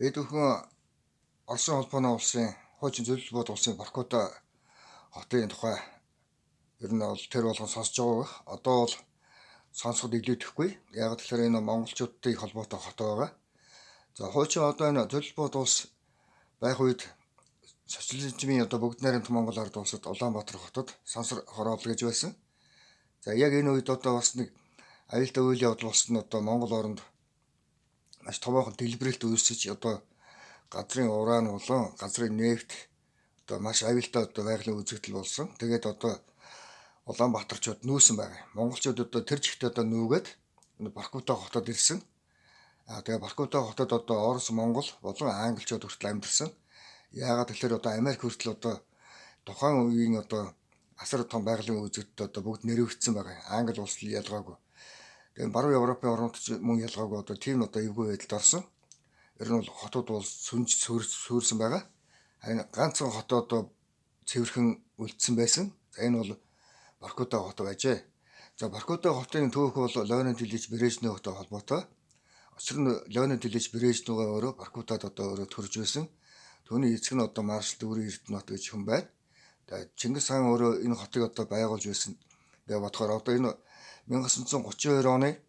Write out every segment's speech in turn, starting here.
Бид бүхэн Оросын холбооны улсын хуучин зөвлөл бод улсын Воркута хотын тухай ер нь бол тэр болгон сонсож байгаа. Одоо бол сонсоход илүүдэхгүй. Яг тэгэхээр энэ монголчуудын холбоотой хот байгаа. За хуучин одоо энэ зөвлөл бод улс байх үед социализмын одоо бүгд найрамд Монгол ард улсад Улаанбаатар хотод сансар хороол гэж байсан. За яг энэ үед одоо бас нэг аюултай үйл явдал болсон нь одоо Монгол оронд маш томоохон дэлбэрэлт үүсэж одоо газрын уран болон газрын нефт одоо маш аюултай одоо байгалийн үзэгдэл болсон. Тэгээд одоо Улаанбаатарчууд нүүсэн байгаа. Монголчууд одоо тэр жигт одоо нүүгээд Воркута хотод ирсэн. Тэгээ Воркута хотод одоо Орос, Монгол болон англичууд хүртэл амьдэрсэн. Яагаад тэгэхээр одоо Америк хүртэл одоо тухайн үеийн одоо асар том байгалийн үзэгдэлд одоо бүгд нэрвэгдсэн байгаа. Англи улс л ялгаагүй. Тэгээд баруун Европын орнууд мөн ялгаагүй одоо тийм одоо эвгүй байдалд орсон. Ер нь бол хотууд бол сүнж сүрсэн байгаа. Харин ганцхан хотоо одоо цэвэрхэн үлдсэн байсан. За энэ бол Воркута хот байжээ. За Воркута хотын түүх бол Леонид Ильич Брежнев хоттой холбоотой. Учир нь Леонид Ильич Брежневгаа өөрөө Воркутад одоо өөрөө төрж байсан. Түүний эцэг нь одоо Маршал Дүүрэн Эрдэнэт гэж хүн байна. Тэгээд Чингис хаан өөрөө энэ хотыг одоо байгуулж байсан гэж бодохоор одоо энэ 1932 оны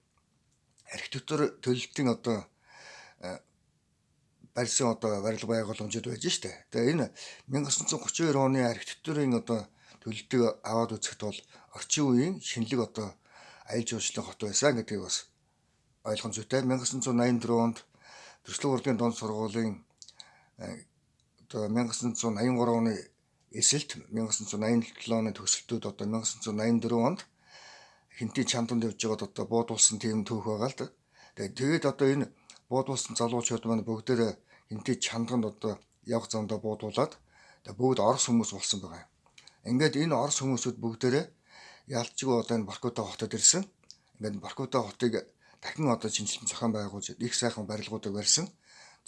архитектур төлөлтийн одоо барьсан одоо барилга байгууламжууд байж штэ. Тэгээ энэ 1932 оны архитектурын одоо төлөлтийг аваад үзэхэд бол орчин үеийн шинэлэг одоо аялал жуулчлалын хот байсан гэдгийг бас ойлгох зүйтэй. 1984 онд Төрөлхтөн урлагийн дунд сургуулийн одоо 1983 оны эсэлт 1987 оны төгсөлтүүд одоо 1984 онд Хинтийн чанданд явж байгаад одоо буудуулсан тийм түүх байгаа л да. Тэгээд одоо энэ буудуулсан залуучууд маань бүгдээрээ Хинтийн чандганд одоо явах замдаа буудуулаад бүгд Орос хүмүүс болсон байгаа. Ингээд энэ Орос хүмүүсүүд бүгдээрээ ялцчгүй одоо энэ Воркута хотод ирсэн. Ингээд Воркута хотыг дахин одоо шинжилэн зохион байгуулж их сайхан барилгуудыг барьсан.